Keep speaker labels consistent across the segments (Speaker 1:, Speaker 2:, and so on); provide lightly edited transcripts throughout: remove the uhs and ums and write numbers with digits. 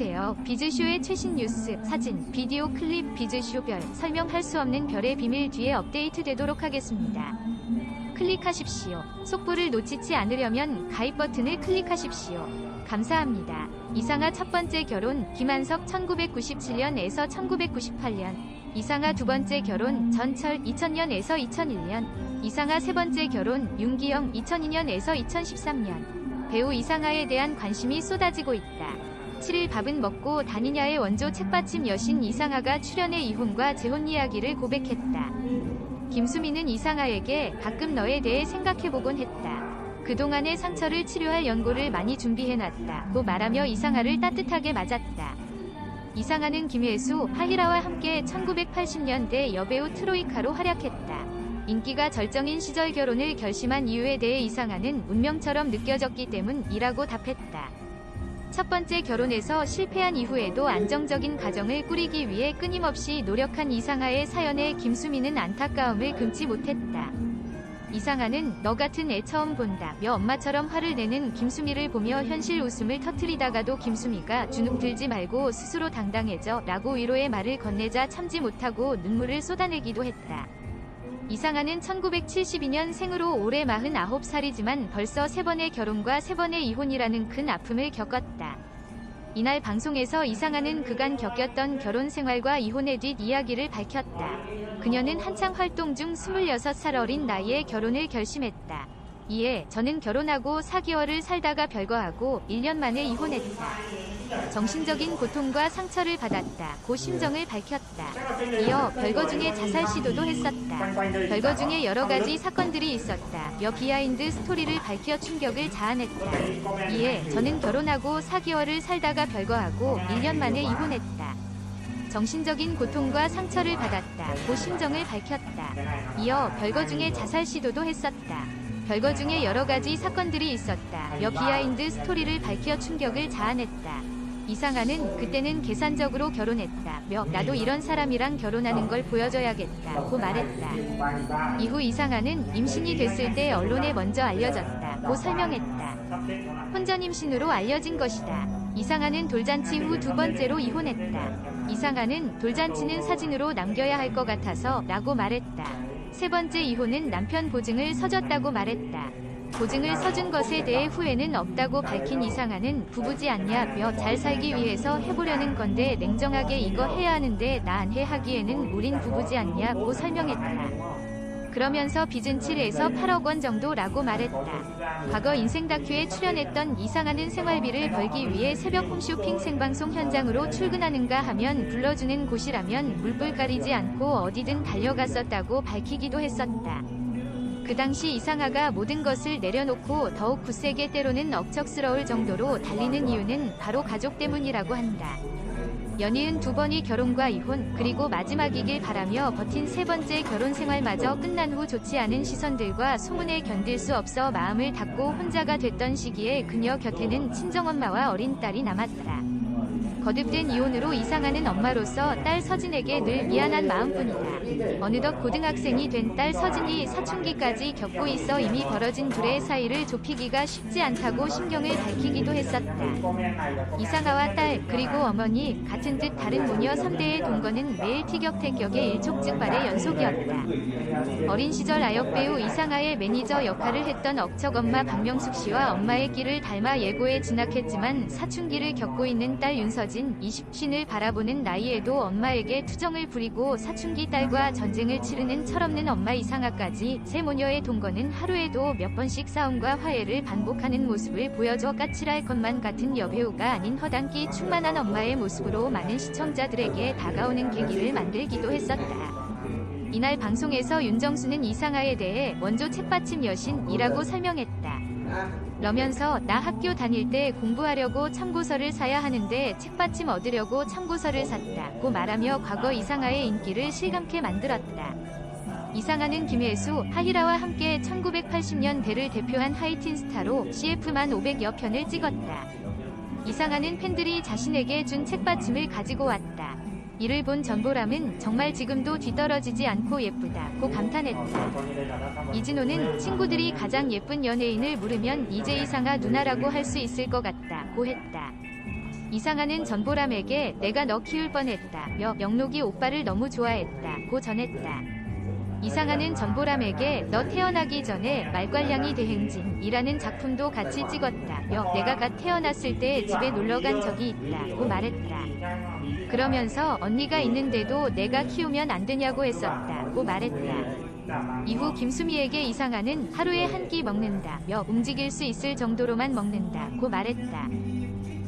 Speaker 1: 안녕하세요. 비즈쇼의 최신 뉴스, 사진, 비디오 클립 비즈쇼 별, 설명할 수 없는 별의 비밀 뒤에 업데이트 되도록 하겠습니다. 클릭하십시오. 속보를 놓치지 않으려면 가입 버튼을 클릭하십시오. 감사합니다. 이상아 첫 번째 결혼, 김한석 1997년에서 1998년. 이상아 두 번째 결혼, 전철 2000년에서 2001년. 이상아 세 번째 결혼, 윤기영 2002년에서 2013년. 배우 이상아에 대한 관심이 쏟아지고 있다. 7일 밥은 먹고 다니냐의 원조 책받침 여신 이상아가 출연해 이혼과 재혼 이야기를 고백했다. 김수미는 이상아에게 가끔 너에 대해 생각해보곤 했다. 그동안의 상처를 치료할 연고를 많이 준비해놨다. 고 말하며 이상아를 따뜻하게 맞았다. 이상아는 김혜수, 하희라와 함께 1980년대 여배우 트로이카로 활약했다. 인기가 절정인 시절 결혼을 결심한 이유에 대해 이상아는 운명처럼 느껴졌기 때문이라고 답했다. 첫 번째 결혼에서 실패한 이후에도 안정적인 가정을 꾸리기 위해 끊임없이 노력한 이상아의 사연에 김수미는 안타까움을 금치 못했다. 이상아는 너 같은 애 처음 본다며 엄마처럼 화를 내는 김수미를 보며 현실 웃음을 터뜨리다가도 김수미가 주눅 들지 말고 스스로 당당해져 라고 위로의 말을 건네자 참지 못하고 눈물을 쏟아내기도 했다. 이상아는 1972년 생으로 올해 49살이지만 벌써 3번의 결혼과 3번의 이혼이라는 큰 아픔을 겪었다. 이날 방송에서 이상아는 그간 겪었던 결혼 생활과 이혼의 뒷 이야기를 밝혔다. 그녀는 한창 활동 중 26살 어린 나이에 결혼을 결심했다. 이에 저는 결혼하고 4개월을 살다가 별거하고 1년 만에 이혼했다. 정신적인 고통과 상처를 받았다. 고 심정을 밝혔다. 이어 별거 중에 자살 시도도 했었다. 별거 중에 여러 가지 사건들이 있었다. 며 비하인드 스토리를 밝혀 충격을 자아냈다. 이에 저는 결혼하고 4개월을 살다가 별거하고 1년 만에 이혼했다. 정신적인 고통과 상처를 받았다. 고 심정을 밝혔다. 이어 별거 중에 자살 시도도 했었다. 별거 중에 여러 가지 사건들이 있었다. 며 비하인드 스토리를 밝혀 충격을 자아냈다. 이상아는 그때는 계산적으로 결혼했다. 나도 이런 사람이랑 결혼하는 걸 보여줘야겠다. 고 말했다. 이후 이상아는 임신이 됐을 때 언론에 먼저 알려졌다. 고 설명했다. 혼전 임신으로 알려진 것이다. 이상아는 돌잔치 후 두 번째로 이혼했다. 이상아는 돌잔치는 사진으로 남겨야 할 것 같아서 라고 말했다. 세 번째 이혼은 남편 보증을 서줬다고 말했다. 보증을 서준 것에 대해 후회는 없다고 밝힌 이상아는 부부지 않냐며 잘 살기 위해서 해보려는 건데 냉정하게 이거 해야 하는데 나 안 해 하기에는 우린 부부지 않냐고 설명했다. 그러면서 빚은 7에서 8억 원 정도라고 말했다. 과거 인생 다큐에 출연했던 이상아는 생활비를 벌기 위해 새벽 홈쇼핑 생방송 현장으로 출근하는가 하면 불러주는 곳이라면 물불 가리지 않고 어디든 달려갔었다고 밝히기도 했었다. 그 당시 이상아가 모든 것을 내려놓고 더욱 굳세게 때로는 억척스러울 정도로 달리는 이유는 바로 가족 때문이라고 한다. 연이은 2번이 결혼과 이혼, 그리고 마지막이길 바라며 버틴 세 번째 결혼 생활마저 끝난 후 좋지 않은 시선들과 소문에 견딜 수 없어 마음을 닫고 혼자가 됐던 시기에 그녀 곁에는 친정엄마와 어린 딸이 남았다. 거듭된 이혼으로 이상아는 엄마로서 딸 서진에게 늘 미안한 마음뿐이다. 어느덧 고등학생이 된 딸 서진이 사춘기까지 겪고 있어 이미 벌어진 둘의 사이를 좁히기가 쉽지 않다고 심경을 밝히기도 했었다. 이상아와 딸, 그리고 어머니, 같은 듯 다른 모녀 3대의 동거는 매일 티격태격의 일촉즉발의 연속이었다. 어린 시절 아역배우 이상아의 매니저 역할을 했던 억척엄마 박명숙 씨와 엄마의 길을 닮아 예고에 진학했지만 사춘기를 겪고 있는 딸 윤서진 20신을 바라보는 나이에도 엄마에게 투정을 부리고 사춘기 딸과 전쟁을 치르는 철없는 엄마 이상아까지 세 모녀의 동거는 하루에도 몇 번씩 싸움과 화해를 반복하는 모습을 보여줘 까칠할 것만 같은 여배우가 아닌 허당기 충만한 엄마의 모습으로 많은 시청자들에게 다가오는 계기를 만들기도 했었다. 이날 방송에서 윤정수는 이상아에 대해 원조 책받침 여신이라고 설명했다. 러면서 나 학교 다닐 때 공부하려고 참고서를 사야 하는데 책받침 얻으려고 참고서를 샀다. 고 말하며 과거 이상아의 인기를 실감케 만들었다. 이상아는 김혜수, 하희라와 함께 1980년대를 대표한 하이틴 스타로 CF만 500여 편을 찍었다. 이상아는 팬들이 자신에게 준 책받침을 가지고 왔다. 이를 본 전보람은 정말 지금도 뒤떨어지지 않고 예쁘다고 감탄했다. 이진호는 친구들이 가장 예쁜 연예인을 물으면 이제 이상아 누나라고 할 수 있을 것 같다고 했다. 이상하는 전보람에게 내가 너 키울 뻔했다. 영록이 오빠를 너무 좋아했다. 고 전했다. 이상하는 전보람에게 너 태어나기 전에 말괄량이 대행진이라는 작품도 같이 찍었다. 내가 갓 태어났을 때 집에 놀러간 적이 있다. 고 말했다. 그러면서 언니가 있는데도 내가 키우면 안 되냐고 했었다. 고 말했다. 이후 김수미에게 이상하는 하루에 한 끼 먹는다. 움직일 수 있을 정도로만 먹는다. 고 말했다.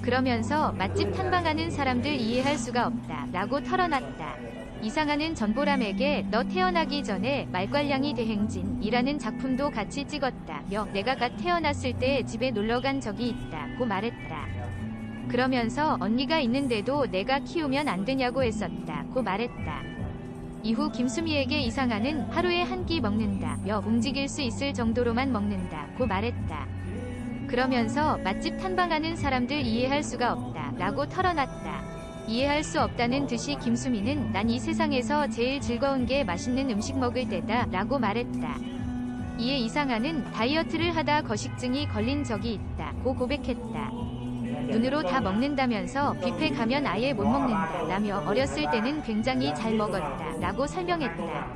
Speaker 1: 그러면서 맛집 탐방하는 사람들 이해할 수가 없다. 라고 털어놨다. 이상하는 전보람에게 너 태어나기 전에 말괄량이 대행진이라는 작품도 같이 찍었다. 내가 갓 태어났을 때 집에 놀러간 적이 있다. 고 말했다. 그러면서 언니가 있는데도 내가 키우면 안 되냐고 했었다. 고 말했다. 이후 김수미에게 이상하는 하루에 한 끼 먹는다. 움직일 수 있을 정도로만 먹는다. 고 말했다. 그러면서 맛집 탐방하는 사람들 이해할 수가 없다. 라고 털어놨다. 이해할 수 없다는 듯이 김수미는 난 이 세상에서 제일 즐거운 게 맛있는 음식 먹을 때다. 라고 말했다. 이에 이상하는 다이어트를 하다 거식증이 걸린 적이 있다. 고 고백했다. 눈으로 다 먹는다면서 뷔페 가면 아예 못 먹는다 라며 어렸을 때는 굉장히 잘 먹었다. 라고 설명했다.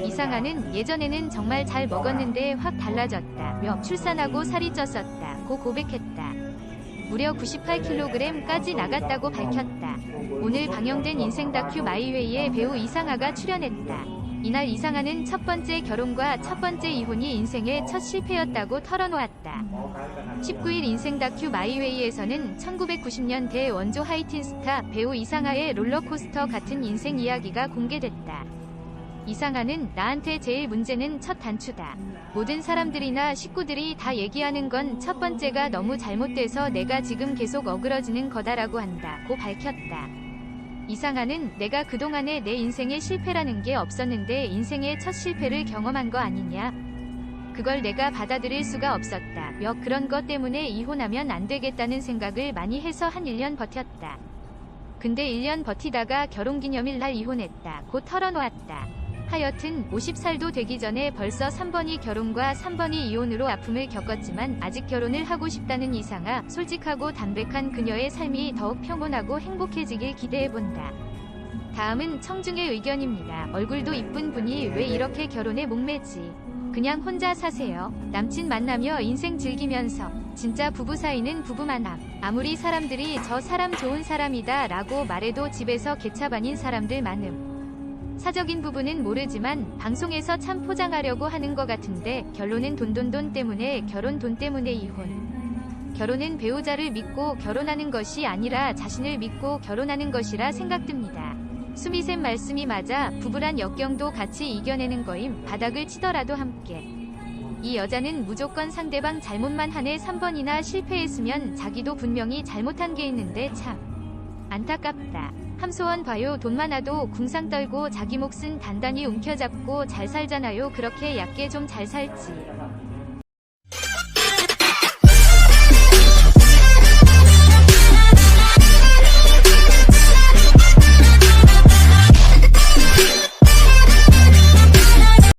Speaker 1: 이상하는 예전에는 정말 잘 먹었는데 확 달라졌다. 출산하고 살이 쪘었다. 고 고백했다. 무려 98kg까지 나갔다고 밝혔다. 오늘 방영된 인생 다큐 마이웨이에 배우 이상하가 출연했다. 이날 이상하는 첫 번째 결혼과 첫 번째 이혼이 인생의 첫 실패였다고 털어놓았다. 19일 인생 다큐 마이웨이에서는 1990년 대원조 하이틴스타 배우 이상하의 롤러코스터 같은 인생 이야기가 공개됐다. 이상하는 나한테 제일 문제는 첫 단추다. 모든 사람들이나 식구들이 다 얘기하는 건 첫 번째가 너무 잘못돼서 내가 지금 계속 어그러지는 거다라고 한다. 고 밝혔다. 이상하는 내가 그동안에 내 인생에 실패라는 게 없었는데 인생의 첫 실패를 경험한 거 아니냐? 그걸 내가 받아들일 수가 없었다. 그런 것 때문에 이혼하면 안 되겠다는 생각을 많이 해서 한 1년 버텼다. 근데 1년 버티다가 결혼기념일 날 이혼했다. 고 털어놓았다. 하여튼 50살도 되기 전에 벌써 3번이 결혼과 3번이 이혼으로 아픔을 겪었지만 아직 결혼을 하고 싶다는 이상하 솔직하고 담백한 그녀의 삶이 더욱 평온하고 행복해지길 기대해본다. 다음은 청중의 의견입니다. 얼굴도 이쁜 분이 왜 이렇게 결혼에 목매지? 그냥 혼자 사세요. 남친 만나며 인생 즐기면서. 진짜 부부 사이는 부부만함. 아무리 사람들이 저 사람 좋은 사람이다 라고 말해도 집에서 개차반인 사람들 많음. 사적인 부분은 모르지만 방송에서 참 포장하려고 하는 것 같은데 결론은 돈 때문에 결혼 돈 때문에 이혼. 결혼은 배우자를 믿고 결혼하는 것이 아니라 자신을 믿고 결혼하는 것이라 생각됩니다. 수미쌤 말씀이 맞아 부부란 역경도 같이 이겨내는 거임. 바닥을 치더라도 함께. 이 여자는 무조건 상대방 잘못만 하네. 3번이나 실패했으면 자기도 분명히 잘못한 게 있는데 참 안타깝다. 함소원 봐요. 돈 많아도 궁상 떨고 자기 몫은 단단히 움켜잡고 잘 살잖아요. 그렇게 얕게 좀 잘 살지.